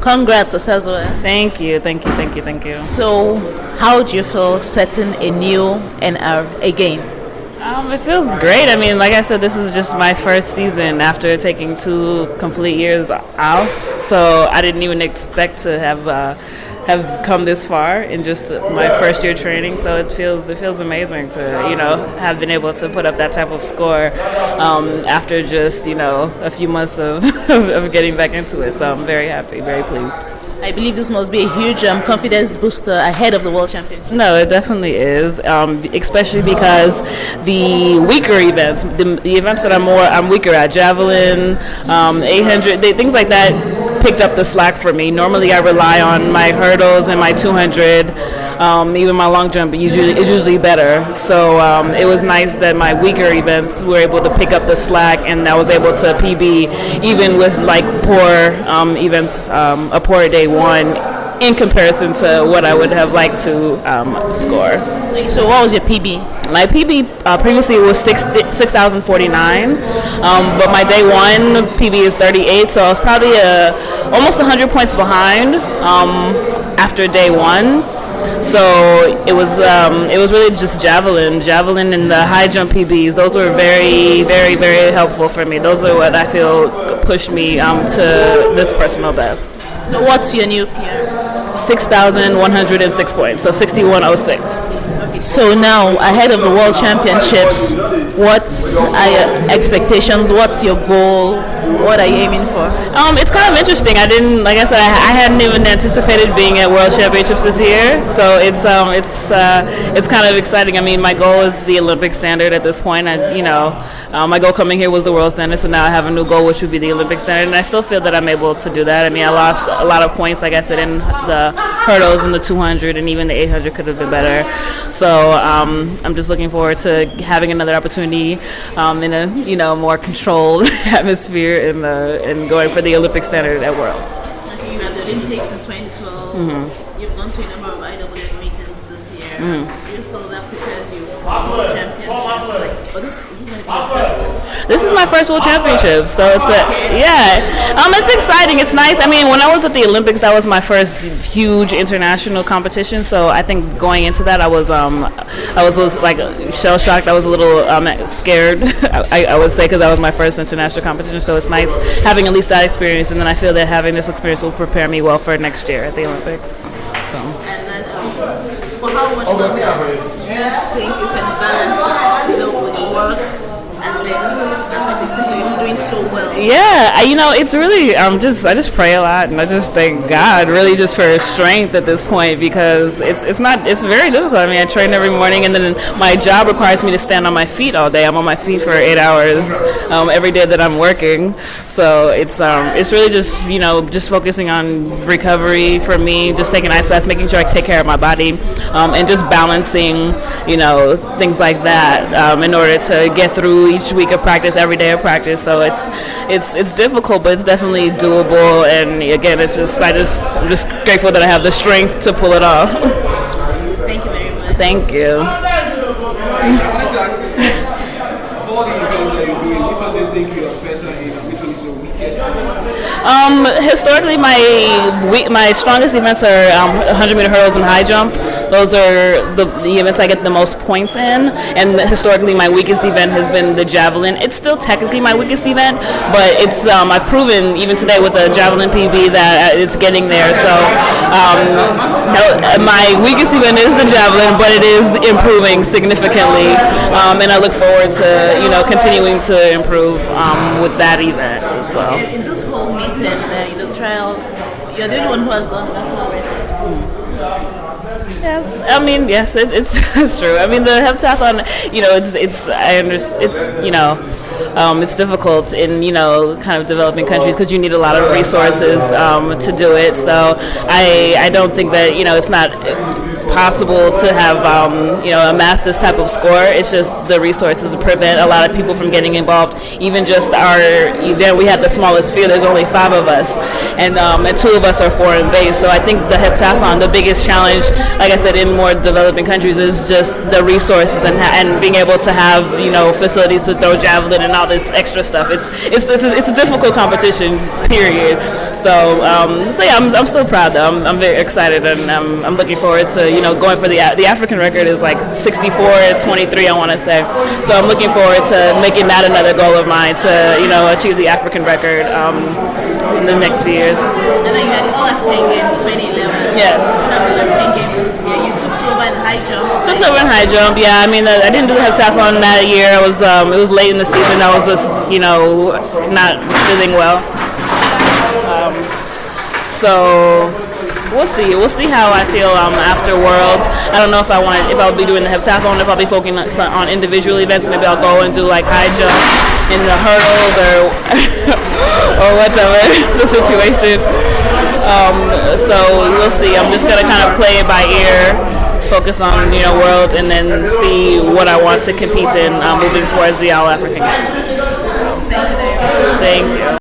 Congrats, Osazuwa. Thank you, thank you, thank you, thank you. So, how do you feel setting a new NR again? It feels great. I mean, like I said, this is just my first season after taking 2 complete years off. So I didn't even expect to have come this far in just my first year training. So it feels amazing to have been able to put up that type of score after just a few months of of getting back into it. So I'm very happy, very pleased. I believe this must be a huge confidence booster ahead of the World Championship. No, it definitely is, especially because the weaker events, the events that I'm weaker at, javelin, 800, things like that, picked up the slack for me. Normally I rely on my hurdles and my 200, even my long jump is usually better. So it was nice that my weaker events were able to pick up the slack, and I was able to PB even with like poor events, a poor day one in comparison to what I would have liked to score. So what was your PB? My PB previously was 6,049, but my day one PB is 38, so I was probably almost 100 points behind after day one. So it was really just javelin and the high jump PBs. Those were very, very, very helpful for me. Those are what I feel pushed me to this personal best. So what's your new PR? 6,106 points, so 6106. Okay, so now ahead of the World Championships, what are your expectations? What's your goal? What are you aiming for? It's kind of interesting. Like I said, I hadn't even anticipated being at World Championships this year, so it's kind of exciting. I mean, my goal is the Olympic standard at this point. My goal coming here was the world standard, so now I have a new goal, which would be the Olympic standard, and I still feel that I'm able to do that. I mean, I lost a lot of points, like I said, in the hurdles and the 200, and even the 800 could have been better. So I'm just looking forward to having another opportunity in a more controlled atmosphere and going for the Olympic standard at Worlds. Okay, you had the Olympics in 2012. Mm-hmm. You've gone to a number of IWF meetings this year. Mm-hmm. Do you feel that prepares you for World Championships? This is my first World Championship, so it's exciting. It's nice. I mean, when I was at the Olympics, that was my first huge international competition. So I think going into that, I was like shell shocked. I was a little scared. I would say, because that was my first international competition. So it's nice having at least that experience, and then I feel that having this experience will prepare me well for next year at the Olympics. So. And then, for how much longer do you think you can balance with the work and then athletics, since you're doing so well? Yeah, it's really I just pray a lot, and I just thank God really just for strength at this point, because it's very difficult. I mean, I train every morning, and then my job requires me to stand on my feet all day. I'm on my feet for 8 hours every day that I'm working. So it's really just just focusing on recovery for me, just taking ice baths, making sure I take care of my body, and just balancing things like that in order to get through each week of practice, every day of practice. So it's difficult, but it's definitely doable. And again, I'm just grateful that I have the strength to pull it off. Thank you very much. Thank you. I wanted to ask you, of all the events that you're doing, which one do you think you are better in, and which one is your weakest? Historically, my strongest events are 100-meter hurdles and high jump. Those are the events I get the most points in, and historically my weakest event has been the javelin. It's still technically my weakest event, but it's I've proven even today with the javelin PB that it's getting there. So my weakest event is the javelin, but it is improving significantly, and I look forward to continuing to improve with that event as well. In this whole meeting, the trials, you're the only one who has done the national record. Yes, I mean, yes, it's true. I mean, the heptathlon, it's difficult in kind of developing countries, because you need a lot of resources to do it. So I don't think that it's not possible to have amass this type of score. It's just the resources prevent a lot of people from getting involved. Even just our event, we had the smallest field. There's only 5 of us, and 2 of us are foreign based. So I think the heptathlon, the biggest challenge, like I said, in more developing countries, is just the resources and being able to have facilities to throw javelin and all this extra stuff. It's a difficult competition, period. So yeah, I'm still proud though. I'm very excited, and I'm looking forward to going for the African record is like 64:23, I want to say. So I'm looking forward to making that another goal of mine to achieve the African record in the next few years. And then you had the All African Games 2011. Yes. All African Games this year. You took silver in high jump. Took silver in high jump. Yeah, I mean I didn't do the heptathlon that year. It was late in the season. I was just not feeling well. So we'll see. We'll see how I feel after Worlds. I don't know if I'll be doing the heptathlon, if I'll be focusing on individual events. Maybe I'll go and do like high jump in the hurdles or whatever the situation. So we'll see. I'm just gonna kind of play it by ear, focus on Worlds, and then see what I want to compete in moving towards the All African Games. Thank you.